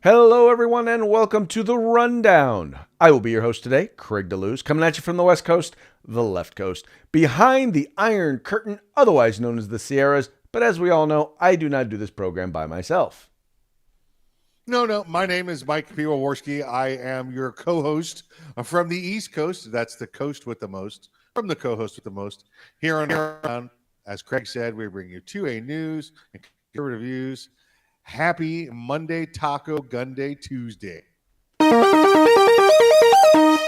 Hello, everyone, and welcome to The Rundown. I will be your host today, Craig DeLuz, coming at you from the West Coast, the left coast, behind the Iron Curtain, otherwise known as the Sierras. But as we all know, I do not do this program by myself. No. My name is Mike Piwowarski. I am your co-host from the East Coast. That's the coast with the most. From the co-host with the most. Here on Rundown, as Craig said, we bring you 2A news and reviews. Happy Monday Taco Gun Day Tuesday.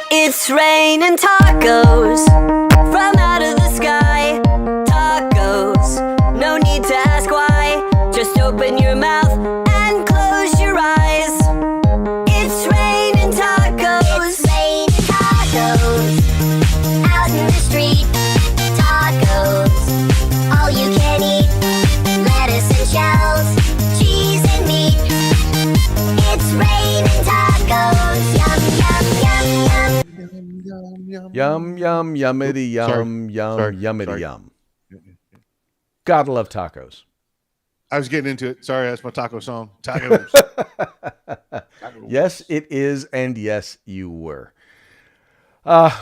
It's raining tacos from out of the sky. Tacos, no need to ask why. Just open your mouth and close your eyes. It's raining tacos. It's raining tacos out in the street. Tacos, all you can eat. Lettuce and shells, cheese and meat. It's raining tacos. Yum, yum, yum, yum. Yum, yummity, yummity, yum. Gotta love tacos. I was getting into it. Sorry, that's my taco song. Tacos. Yes, it is, and yes, you were.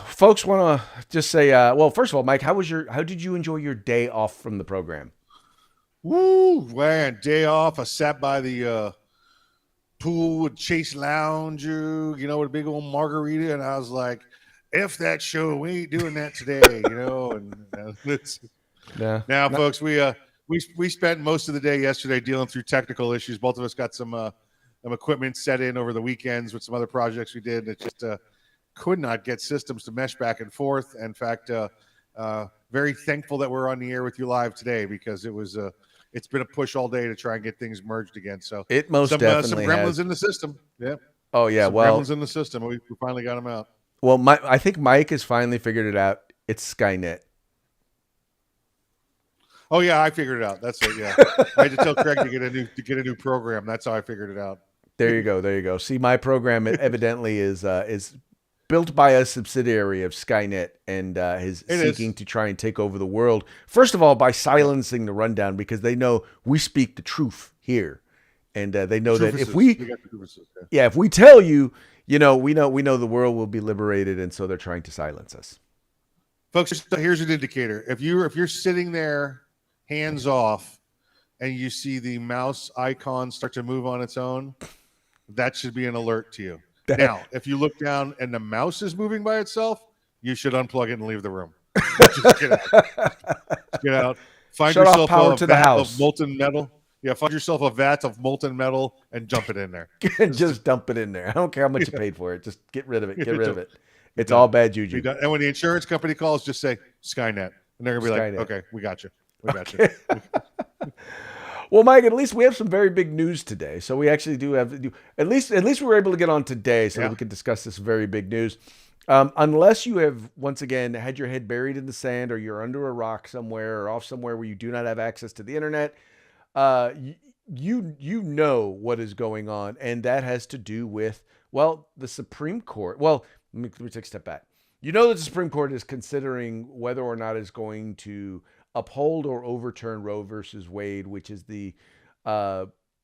Folks want to just say, well, first of all, Mike, how did you enjoy your day off from the program? Woo, man, day off. I sat by the pool with Chase Lounger, with a big old margarita, and I was like, F that show, we ain't doing that today, Now, folks, we spent most of the day yesterday dealing through technical issues. Both of us got some equipment set in over the weekends with some other projects we did, and it just could not get systems to mesh back and forth. In fact, very thankful that we're on the air with you live today, because it's been a push all day to try and get things merged again. So it most definitely some gremlins has. in the system. Yeah. Oh yeah, gremlins in the system. We finally got them out. Well, I think Mike has finally figured it out. It's Skynet. Oh yeah, I figured it out. That's it. Yeah, I had to tell Craig to get a new program. That's how I figured it out. There you go. See, my program evidently is built by a subsidiary of Skynet, and is seeking to try and take over the world. First of all, by silencing the rundown, because they know we speak the truth here, and they know that if we tell you, we know the world will be liberated, and so they're trying to silence us. Folks, here's an indicator. If you're sitting there, hands off, and you see the mouse icon start to move on its own, that should be an alert to you. Now, if you look down and the mouse is moving by itself, you should unplug it and leave the room. Just get out. Get out. Find Shut yourself off power a to the vat house. of molten metal. Yeah, find yourself a vat of molten metal and jump it in there. Just dump it in there. I don't care how much you paid for it. Just get rid of it. Get rid of it. It's all bad juju. And when the insurance company calls, just say Skynet, and they're gonna be like, "Okay, we got you. We got you." Well, Mike, at least we have some very big news today. So we actually do have at least we were able to get on today so that we can discuss this very big news. Unless you have once again had your head buried in the sand, or you're under a rock somewhere, or off somewhere where you do not have access to the internet, you know what is going on, and that has to do with the Supreme Court. Well, let me take a step back. You know that the Supreme Court is considering whether or not it's going to uphold or overturn Roe versus Wade, which is the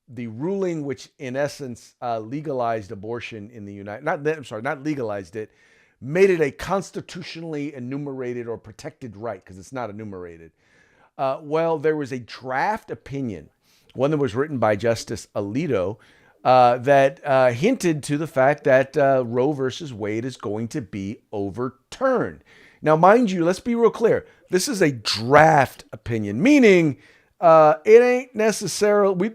ruling which, in essence, legalized abortion in the not legalized it, made it a constitutionally enumerated or protected right, because it's not enumerated. There was a draft opinion, one that was written by Justice Alito, that hinted to the fact that Roe versus Wade is going to be overturned. Now, mind you, let's be real clear. This is a draft opinion, meaning it ain't necessarily,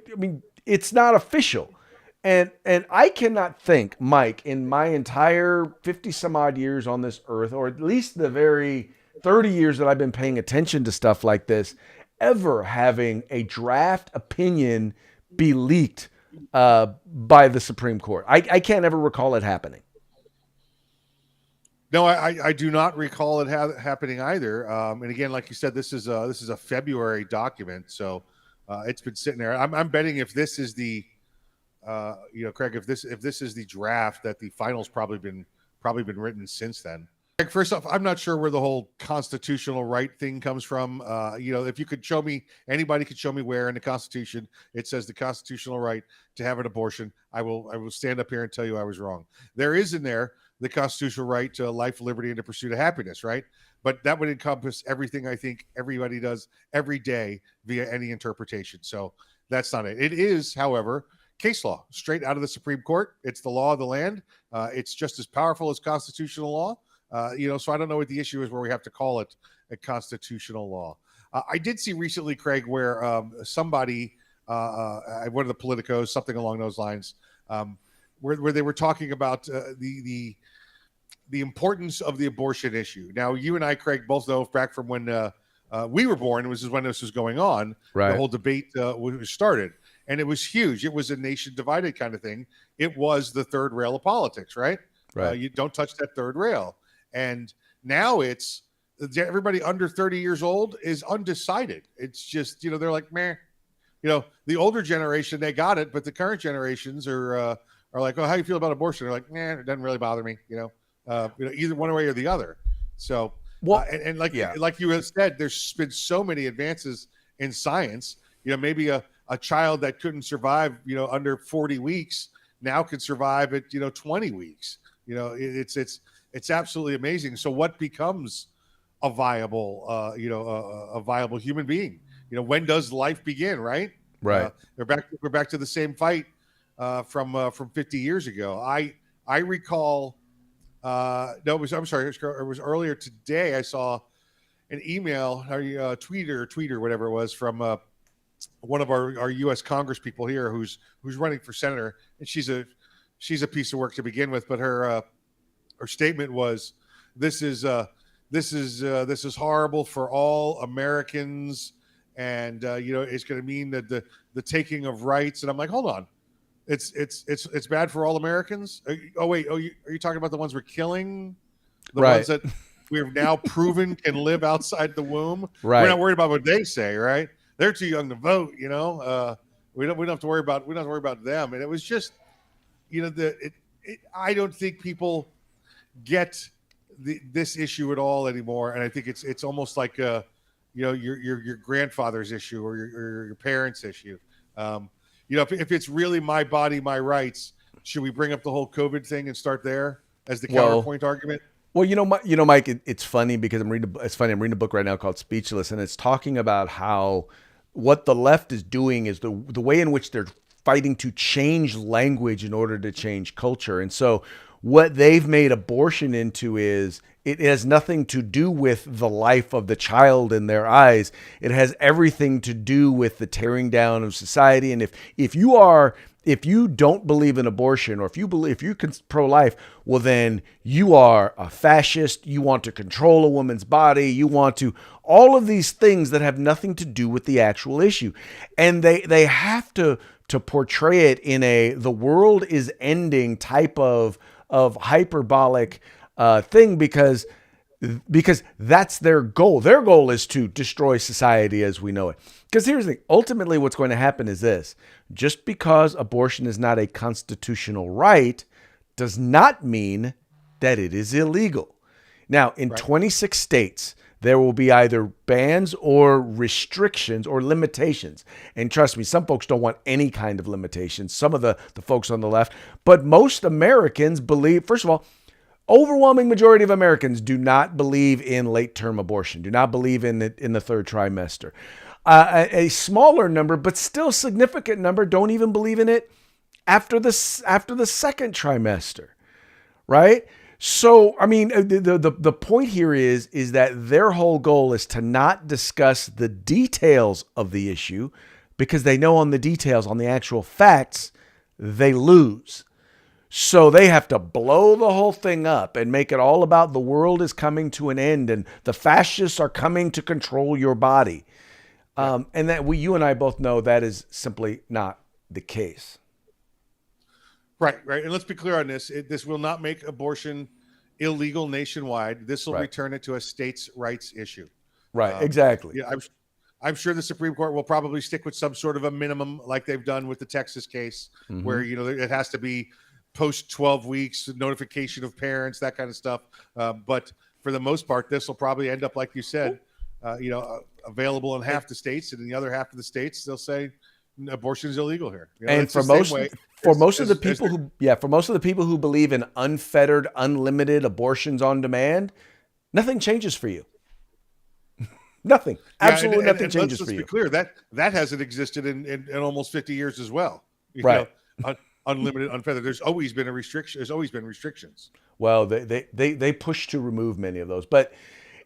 it's not official. And I cannot think, Mike, in my entire 50 some odd years on this earth, or at least the very 30 years that I've been paying attention to stuff like this, ever having a draft opinion be leaked by the Supreme Court. I can't ever recall it happening. No, I do not recall it happening either. And again, like you said, this is a February document, so it's been sitting there. I'm betting if this is the, Craig, if this is the draft, that the final's probably been written since then. First off, I'm not sure where the whole constitutional right thing comes from. If you could show me, anybody could show me where in the Constitution it says the constitutional right to have an abortion, I will stand up here and tell you I was wrong. There is in there the constitutional right to life, liberty, and the pursuit of happiness, right? But that would encompass everything I think everybody does every day via any interpretation. So that's not it. It is, however, case law straight out of the Supreme Court. It's the law of the land. It's just as powerful as constitutional law. So I don't know what the issue is where we have to call it a constitutional law. I did see recently, Craig, where somebody, one of the politicos, something along those lines, where they were talking about the importance of the abortion issue. Now, you and I, Craig, both know back from when we were born, it was when this was going on, Right. The whole debate was started. And it was huge. It was a nation divided kind of thing. It was the third rail of politics, right? Right. You don't touch that third rail. And now it's everybody under 30 years old is undecided. It's just, they're like, meh. The older generation, they got it, but the current generations are like, oh, how do you feel about abortion? They're like, nah, it doesn't really bother me, either one way or the other. So, like you have said, there's been so many advances in science. Maybe a child that couldn't survive, under 40 weeks now can survive at, 20 weeks. It's absolutely amazing. So what becomes a viable, a viable human being? When does life begin? Right. Right. We're back to the same fight from 50 years ago. I recall. I'm sorry. It was earlier today. I saw an email or tweet, whatever it was, from one of our U.S. Congress people here who's running for senator, and she's a piece of work to begin with, but her statement was, this is horrible for all Americans, and it's going to mean that the taking of rights. And I'm like, hold on, it's bad for all Americans. Are you talking about the ones we're killing, the Right. ones that we've now proven can live outside the womb? Right. We're not worried about what they say, right? They're too young to vote. We don't have to worry about them. And it was just, I don't think people get this issue at all anymore, and I think it's almost like your grandfather's issue or your parents' issue. If it's really my body, my rights, should we bring up the whole COVID thing and start there as the counterpoint argument? Well, Mike, it's funny because I'm reading a book right now called Speechless, and it's talking about how what the left is doing is the way in which they're fighting to change language in order to change culture. And so what they've made abortion into is it has nothing to do with the life of the child in their eyes. It has everything to do with the tearing down of society. And if you don't believe in abortion, or if you're pro-life, well, then you are a fascist. You want to control a woman's body. You want to all of these things that have nothing to do with the actual issue. And they have to portray it in the world is ending type of hyperbolic thing because that's their goal. Their goal is to destroy society as we know it. Because here's the thing. Ultimately, what's going to happen is this. Just because abortion is not a constitutional right does not mean that it is illegal. Now, in 26 states, there will be either bans or restrictions or limitations. And trust me, some folks don't want any kind of limitations. Some of the folks on the left. But most Americans believe, first of all, overwhelming majority of Americans do not believe in late-term abortion, do not believe in it in the third trimester. A smaller number, but still significant number, don't even believe in it after the second trimester, right? So, I mean, the point here is that their whole goal is to not discuss the details of the issue because they know on the details, on the actual facts, they lose. So they have to blow the whole thing up and make it all about the world is coming to an end and the fascists are coming to control your body. And that you and I both know that is simply not the case. Right. And let's be clear on this. This will not make abortion illegal nationwide. This will return it to a states' rights issue. Right. Exactly. Yeah, I'm sure the Supreme Court will probably stick with some sort of a minimum like they've done with the Texas case where, it has to be post 12 weeks, notification of parents, that kind of stuff. But for the most part, this will probably end up, like you said, available in half the states, and in the other half of the states, they'll say abortion is illegal here. And for most of the people who believe in unfettered, unlimited abortions on demand, nothing changes for you. Nothing. Absolutely nothing changes for you. Let's be clear, that hasn't existed in almost 50 years as well. Right. Unlimited, unfettered. There's always been a restriction. There's always been restrictions. Well, they push to remove many of those. But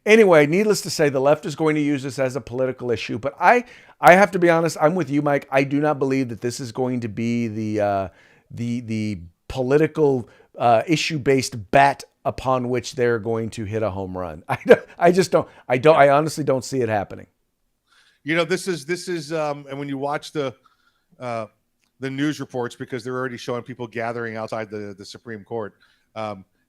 anyway, needless to say, the left is going to use this as a political issue. But I have to be honest. I'm with you, Mike. I do not believe that this is going to be the political issue-based bat upon which they're going to hit a home run. I just don't. I honestly don't see it happening. This is, and when you watch the news reports, because they're already showing people gathering outside the Supreme Court,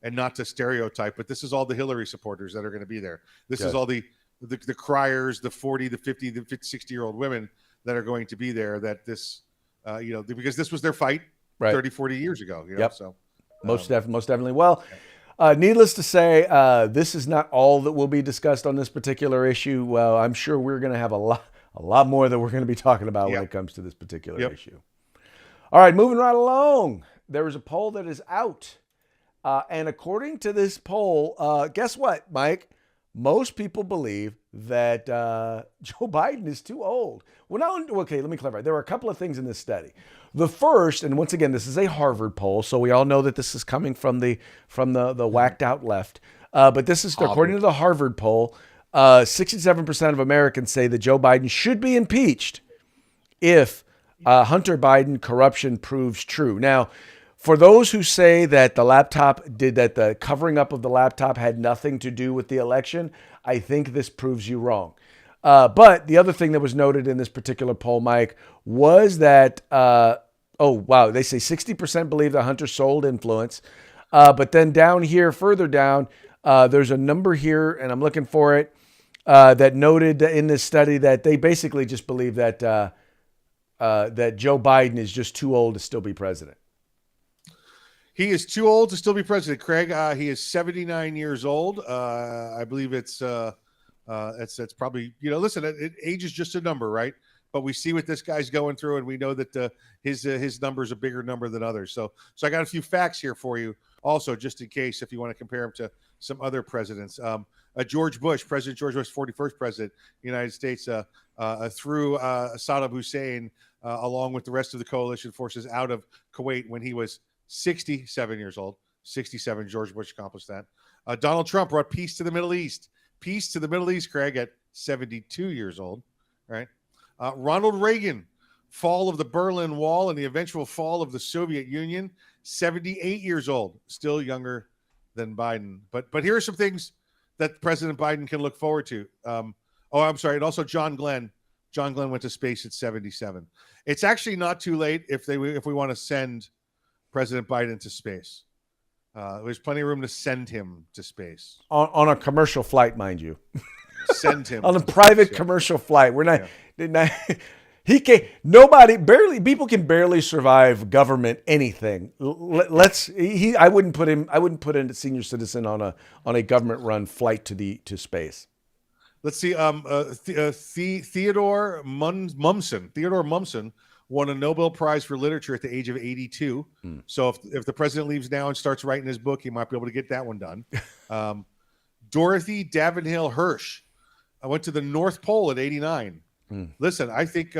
and not to stereotype, but this is all the Hillary supporters that are going to be there. This is all the criers, the 40, the 50, the 60-year-old women that are going to be there. That this, because this was their fight 30, 40 years ago. So most definitely. Well. Needless to say, this is not all that will be discussed on this particular issue. Well, I'm sure we're going to have a lot more that we're going to be talking about when it comes to this particular issue. All right, moving right along. There is a poll that is out. And according to this poll, guess what, Mike? Most people believe that Joe Biden is too old. Okay, let me clarify. There are a couple of things in this study. The first, and once again, this is a Harvard poll, so we all know that this is coming from the whacked out left. But this is, according to the Harvard poll, 67% of Americans say that Joe Biden should be impeached if Hunter Biden corruption proves true. Now, for those who say that the covering up of the laptop had nothing to do with the election, I think this proves you wrong. But the other thing that was noted in this particular poll, Mike, was that, they say 60% believe that Hunter sold influence. But then further down, there's a number here, and I'm looking for it, that noted in this study that they basically just believe that that Joe Biden is just too old to still be president. He is too old to still be president, Craig. He is 79 years old. I believe it's probably, listen, age is just a number, right? But we see what this guy's going through, and we know that his number is a bigger number than others. So I got a few facts here for you also, just in case, if you want to compare him to some other presidents. George Bush, President George Bush, 41st president of the United States, threw Saddam Hussein, along with the rest of the coalition forces, out of Kuwait when he was 67 years old. 67, George Bush accomplished that. Donald Trump brought peace to the Middle East. Peace to the Middle East, Craig, at 72 years old, right? Ronald Reagan, fall of the Berlin Wall and the eventual fall of the Soviet Union, 78 years old, still younger than Biden. But here are some things that President Biden can look forward to. And also John Glenn. John Glenn went to space at 77. It's actually not too late if we want to send President Biden to space. There's plenty of room to send him to space. On a commercial flight, mind you. Send him. On a private commercial flight. We're not, people can barely survive government anything. I wouldn't put a senior citizen on a government run flight to space. Let's see. Theodore Mumsen won a Nobel Prize for Literature at the age of 82. So if the president leaves now and starts writing his book, he might be able to get that one done. Dorothy Davenhill Hirsch went to the North Pole at 89. Listen, I think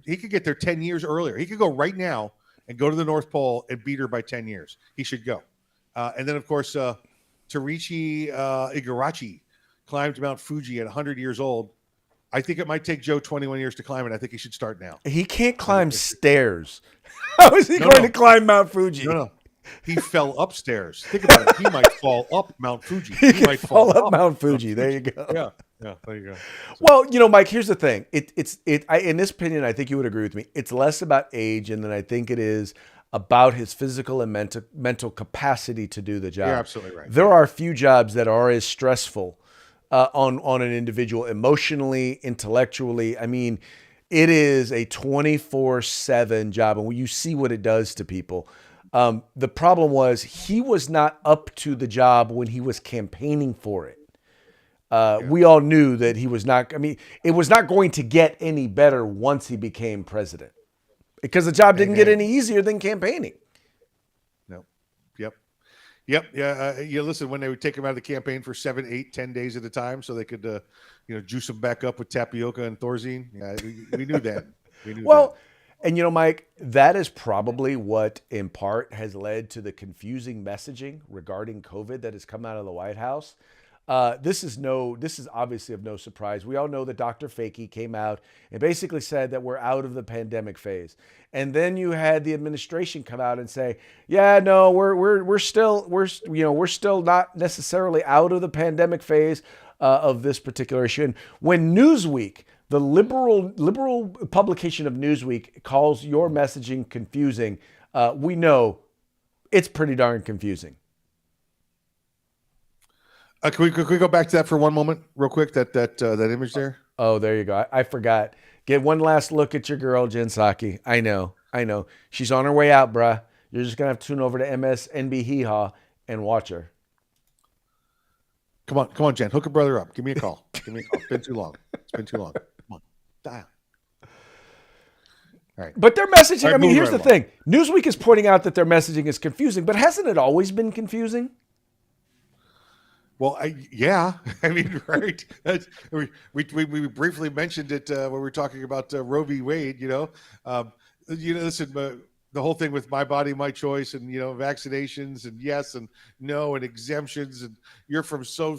he could get there 10 years earlier. He could go right now and go to the North Pole and beat her by 10 years. He should go. And then, of course, Terichi Igarashi climbed Mount Fuji at 100 years old. I think it might take Joe 21 years to climb it. I think he should start now. He can't climb stairs. How is he going to climb Mount Fuji? No. He fell upstairs. Think about it. He might fall up Mount Fuji. He might fall up Mount Fuji. There you go. Yeah, there you go. So. Well, Mike, here's the thing. In this opinion, I think you would agree with me. It's less about age, and then I think it is about his physical and mental capacity to do the job. You're absolutely right. There are few jobs that are as stressful on an individual emotionally, intellectually. I mean, it is a 24/7 job, and when you see what it does to people. The problem was he was not up to the job when he was campaigning for it. We all knew that he was not. I mean, it was not going to get any better once he became president, because the job didn't get any easier than campaigning. No. Yep. Yeah. Listen, when they would take him out of the campaign for 7, 8, 10 days at a time, so they could, juice him back up with tapioca and Thorazine. Yeah, we knew that. Well, and Mike, that is probably what, in part, has led to the confusing messaging regarding COVID that has come out of the White House. This is obviously of no surprise. We all know that Dr. Fakey came out and basically said that we're out of the pandemic phase. And then you had the administration come out and say, yeah, no, we're still not necessarily out of the pandemic phase of this particular issue. And when Newsweek, the liberal publication of Newsweek, calls your messaging confusing, we know it's pretty darn confusing. Can we go back to that for one moment, real quick? That image there. Oh, there you go. I forgot. Get one last look at your girl, Jen Psaki. I know. She's on her way out, bruh. You're just gonna have to tune over to MSNB Hee Haw and watch her. Come on, Jen. Hook a brother up. Give me a call. It's been too long. Come on, dial. All right. But their messaging. I mean, here's the thing. Newsweek is pointing out that their messaging is confusing, but hasn't it always been confusing? Well, yeah. I mean, right. We briefly mentioned it when we were talking about Roe v. Wade. Listen, the whole thing with my body, my choice, and vaccinations, and yes and no, and exemptions, and you're from so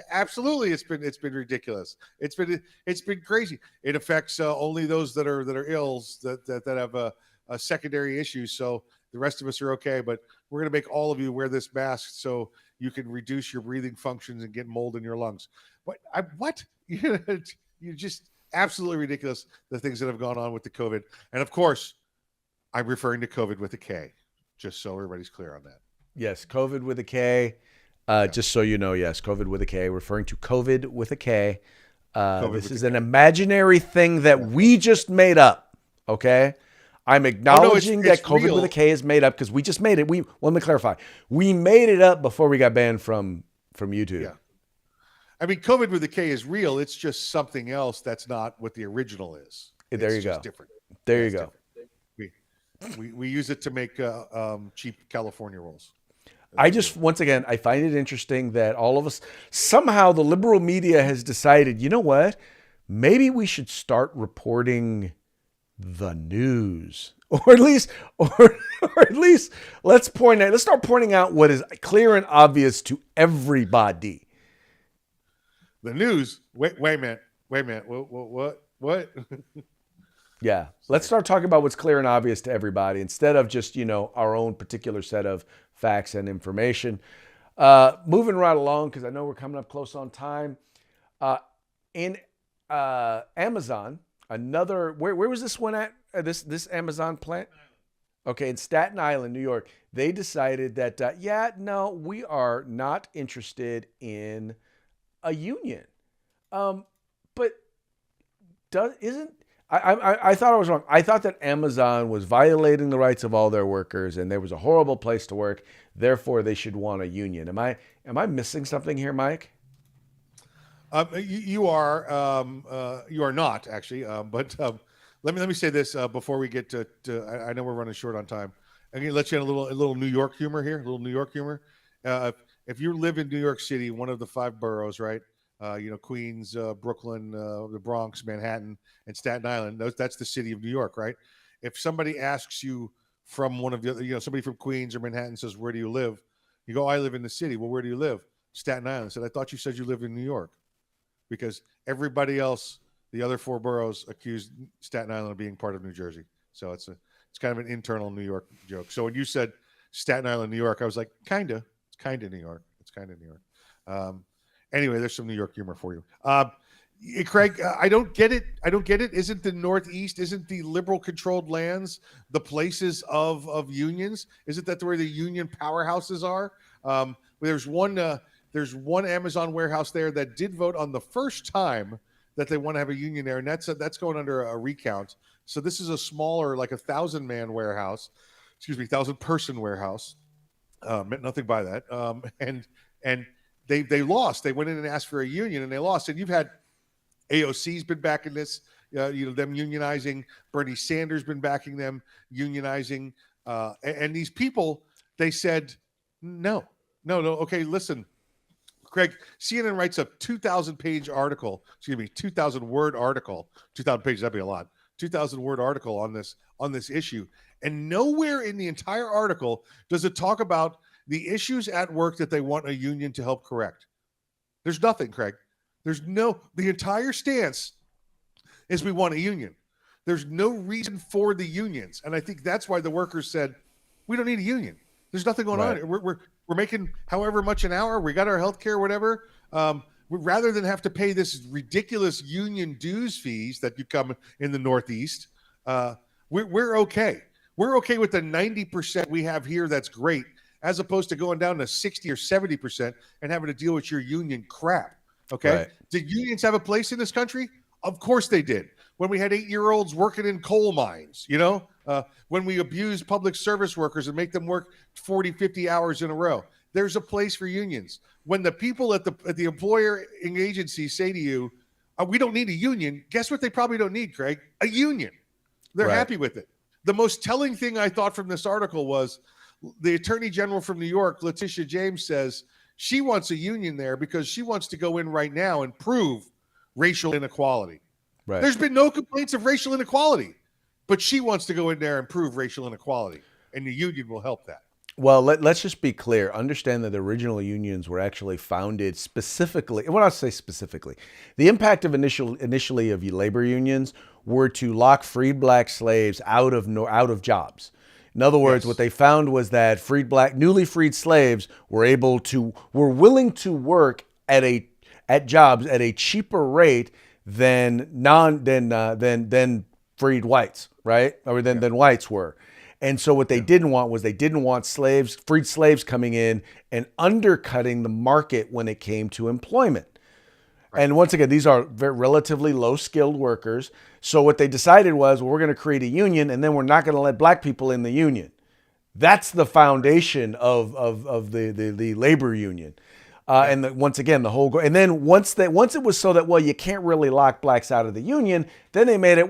absolutely, it's been ridiculous. It's been crazy. It affects only those that are ills that have a secondary issue. So the rest of us are okay, but we're going to make all of you wear this mask so you can reduce your breathing functions and get mold in your lungs. What? You're just absolutely ridiculous, the things that have gone on with the COVID. And of course, I'm referring to COVID with a K, just so everybody's clear on that. Yes, COVID with a K. Just so you know, yes, COVID with a K, referring to COVID with a K. This is an imaginary thing that we just made up, okay? I'm acknowledging that COVID real. With a K is made up because we just made it. Let me clarify. We made it up before we got banned from YouTube. Yeah. I mean, COVID with a K is real. It's just something else that's not what the original is. There you go. Different. There you go. We use it to make cheap California rolls. Once again, I find it interesting that all of us, somehow the liberal media has decided, you know what? Maybe we should start reporting the news, or at least let's start pointing out what is clear and obvious to everybody. The news. Wait a minute. What? Yeah. Let's start talking about what's clear and obvious to everybody instead of just, our own particular set of facts and information. Moving right along, because I know we're coming up close on time. In Amazon, where was this one at? This Amazon plant? Okay, in Staten Island, New York, they decided that, we are not interested in a union. But I thought I was wrong. I thought that Amazon was violating the rights of all their workers and there was a horrible place to work. Therefore, they should want a union. Am I missing something here, Mike? You are not actually. But let me say this before we get to I know we're running short on time. I'm going to let you in a little New York humor here. A little New York humor. If you live in New York City, one of the 5 boroughs, right? Queens, Brooklyn, the Bronx, Manhattan, and Staten Island. That's the city of New York, right? If somebody asks you from one of the other, somebody from Queens or Manhattan says, "Where do you live?" You go, "I live in the city." Well, where do you live? Staten Island. I said, "I thought you said you lived in New York," because everybody else, the other 4 boroughs, accused Staten Island of being part of New Jersey. So it's kind of an internal New York joke. So when you said Staten Island, New York, I was like, kinda. It's kind of New York. It's kind of New York. Anyway, there's some New York humor for you. Craig, I don't get it. Isn't the Northeast, isn't the liberal controlled lands the places of unions? Isn't that where the union powerhouses are? There's one Amazon warehouse there that did vote on the first time that they want to have a union there, and that's going under a recount. So this is a smaller, like 1,000-man warehouse, 1,000-person warehouse. Meant nothing by that. And they lost. They went in and asked for a union, and they lost. And you've had AOC's been backing this, them unionizing. Bernie Sanders been backing them unionizing. And these people, they said, no. Okay, listen, Craig, CNN writes a 2,000-page article, 2,000-word article. 2,000 pages, that'd be a lot. 2,000-word article on this issue. And nowhere in the entire article does it talk about the issues at work that they want a union to help correct. There's nothing, Craig. The entire stance is we want a union. There's no reason for the unions. And I think that's why the workers said, we don't need a union. There's nothing going on. We're making however much an hour. We got our health care, whatever. Rather than have to pay this ridiculous union dues fees that you come in the Northeast, we're okay. We're okay with the 90% we have here. That's great. As opposed to going down to 60 or 70% and having to deal with your union crap. Okay. Right. Did unions have a place in this country? Of course they did. When we had 8-year-olds working in coal mines, when we abused public service workers and make them work 40, 50 hours in a row, there's a place for unions. When the people at the employer agency say to you, we don't need a union, guess what they probably don't need, Craig? A union. They're happy with it. The most telling thing I thought from this article was the Attorney General from New York, Letitia James, says she wants a union there because she wants to go in right now and prove racial inequality. Right. There's been no complaints of racial inequality, but she wants to go in there and prove racial inequality, and the union will help that. Well, let's just be clear. Understand that the original unions were actually founded specifically, and when I say specifically, the impact of initially of labor unions were to lock freed black slaves out of jobs. In other words, what they found was that newly freed slaves were willing to work at jobs at a cheaper rate than freed whites, right? Or than whites were. And so what they didn't want freed slaves coming in and undercutting the market when it came to employment. Right. And once again, these are relatively low-skilled workers. So what they decided was, we're going to create a union, and then we're not going to let black people in the union. That's the foundation of the labor union. Once again, the whole and then once it was so that, well, you can't really lock blacks out of the union, then they made it,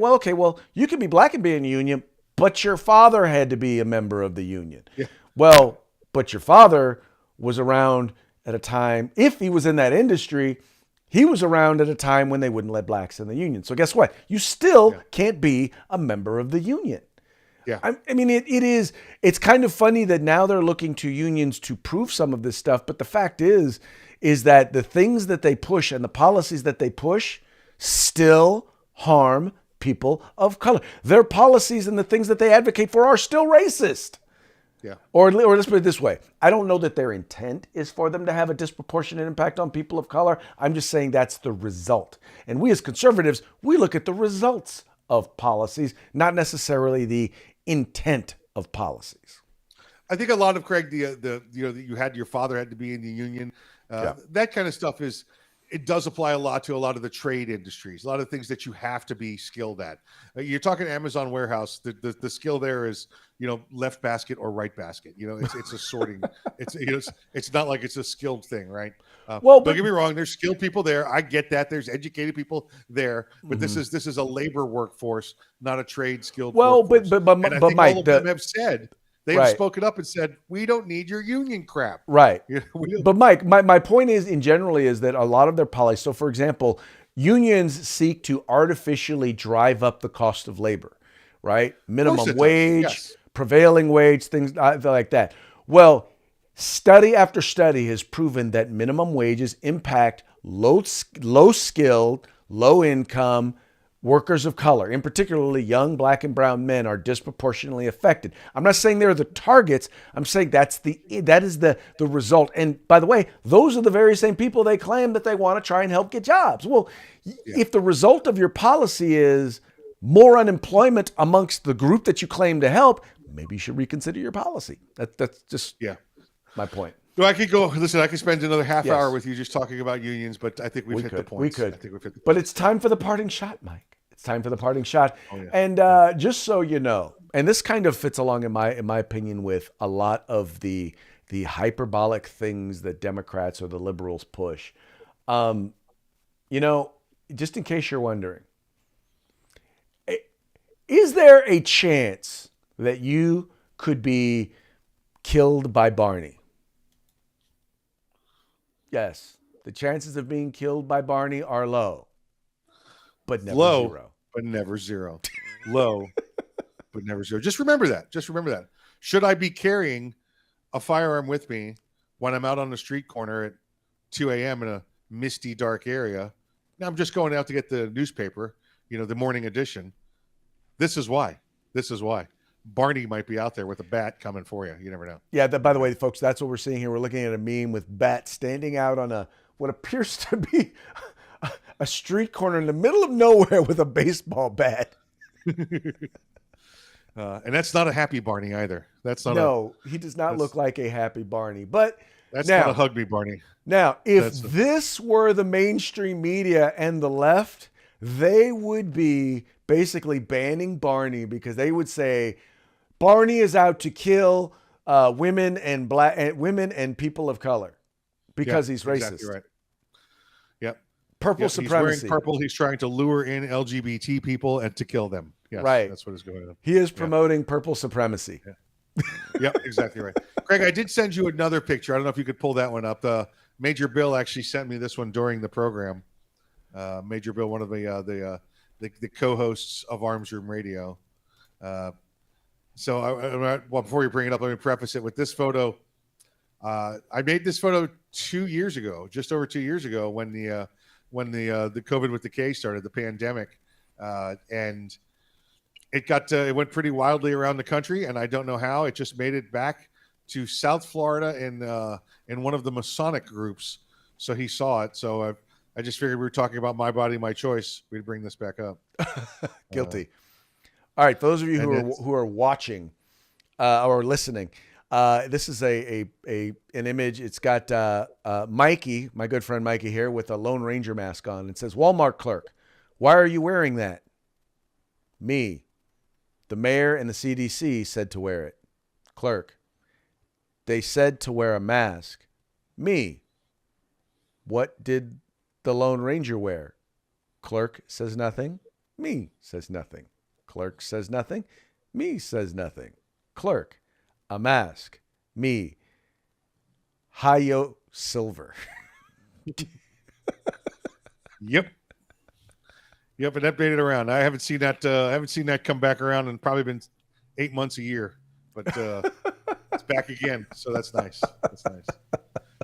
you can be black and be in the union, but your father had to be a member of the union. Yeah. Well, but your father was around at a time, if he was in that industry, he was around at a time when they wouldn't let blacks in the union. So guess what? You still can't be a member of the union. Yeah. I mean, it's kind of funny that now they're looking to unions to prove some of this stuff. But the fact is that the things that they push and the policies that they push still harm people of color. Their policies and the things that they advocate for are still racist. Yeah. Or let's put it this way. I don't know that their intent is for them to have a disproportionate impact on people of color. I'm just saying that's the result. And we as conservatives, we look at the results of policies, not necessarily the intent of policies. I think a lot of, Craig, your father had to be in the union. That kind of stuff it does apply a lot to a lot of the trade industries, a lot of things that you have to be skilled at. You're talking Amazon warehouse. The skill there is, left basket or right basket. It's a sorting. It's not like it's a skilled thing, right? Don't get me wrong. There's skilled people there. I get that. There's educated people there, but this is a labor workforce, not a trade skilled. Workforce. but Mike, all of them have said. They've spoken up and said, we don't need your union crap. Right. But Mike, my point is, in generally, is that a lot of their policies, so for example, unions seek to artificially drive up the cost of labor, right? Minimum wage, prevailing wage, things like that. Well, study after study has proven that minimum wages impact low-skilled, low-income workers of color, in particularly young black and brown men, are disproportionately affected. I'm not saying they're the targets. I'm saying that is the result. And by the way, those are the very same people they claim that they want to try and help get jobs. Well, if the result of your policy is more unemployment amongst the group that you claim to help, maybe you should reconsider your policy. That's just my point. No, I could go. Listen, I could spend another half hour with you just talking about unions, but I think we've hit the points. We could. I think we've hit the points. But it's time for the parting shot, Mike. It's time for the parting shot. Oh, yeah. And just so you know, and this kind of fits along in my opinion with a lot of the the hyperbolic things that Democrats or the liberals push. Just in case you're wondering, is there a chance that you could be killed by Barney? Yes. The chances of being killed by Barney are low, but never zero. But never zero. Low, but never zero. Just remember that. Should I be carrying a firearm with me when I'm out on the street corner at 2 a.m. in a misty, dark area? Now I'm just going out to get the newspaper, the morning edition. This is why. Barney might be out there with a bat coming for you. You never know. Yeah, by the way, folks, that's what we're seeing here. We're looking at a meme with Bat standing out on what appears to be a street corner in the middle of nowhere with a baseball bat. And that's not a happy Barney either. He does not look like a happy Barney. But that's not a hug me Barney. Now, if this were the mainstream media and the left, they would be basically banning Barney because they would say Barney is out to kill women and people of color because he's racist. Exactly right. Yep. Purple supremacy. He's wearing purple. He's trying to lure in LGBT people and to kill them. Yes, right. That's what is going on. He is promoting purple supremacy. Yeah. Yep, exactly right. Craig, I did send you another picture. I don't know if you could pull that one up. Major Bill actually sent me this one during the program. Major Bill, one of the co-hosts of Arms Room Radio. So before you bring it up, let me preface it with this photo. I made this photo 2 years ago, just over 2 years ago, when the COVID with the K started, the pandemic, and it went pretty wildly around the country, and I don't know how. It just made it back to South Florida in one of the Masonic groups. So he saw it. So I just figured we were talking about my body, my choice. We'd bring this back up. Guilty. All right, for those of you who are watching or listening, this is an image. It's got Mikey, my good friend Mikey here, with a Lone Ranger mask on. It says, "Walmart clerk, why are you wearing that?" Me. The mayor and the CDC said to wear it. Clerk. They said to wear a mask. Me. What did the Lone Ranger wear? Clerk says nothing. Me says nothing. Clerk says nothing. Me says nothing. Clerk. A mask. Me. Hayo Silver. Yep. Yep, and that made it around. I haven't seen that come back around in probably been 8 months, a year. But it's back again, so that's nice. That's nice.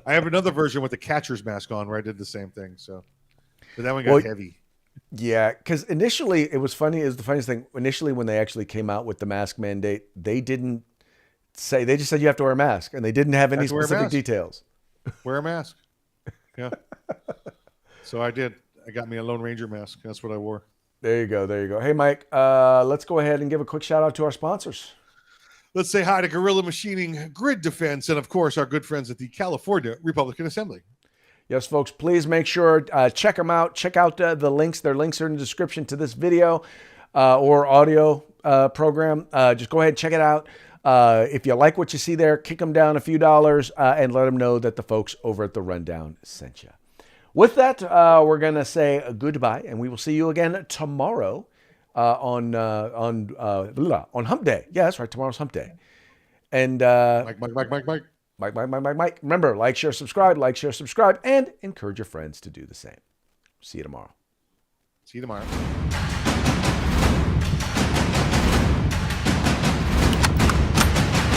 I have another version with the catcher's mask on where I did the same thing. So, but that one got heavy. Yeah, because initially it was funny. It was the funniest thing. Initially, when they actually came out with the mask mandate, they didn't say. They just said you have to wear a mask, and they didn't have any specific details. Wear a mask. Yeah. So I did. I got me a Lone Ranger mask. That's what I wore. There you go. There you go. Hey, Mike, let's go ahead and give a quick shout out to our sponsors. Let's say hi to Gorilla Machining, Grid Defense, and of course our good friends at the California Republican Assembly. Yes, folks, please make sure, check them out. Check out the links. Their links are in the description to this video or audio program. Just go ahead and check it out. If you like what you see there, kick them down a few dollars and let them know that the folks over at The Rundown sent you. With that, we're going to say goodbye, and we will see you again tomorrow on Hump Day. Yeah, that's right. Tomorrow's Hump Day. And Mike. Remember, like, share, subscribe, and encourage your friends to do the same. See you tomorrow. See you tomorrow.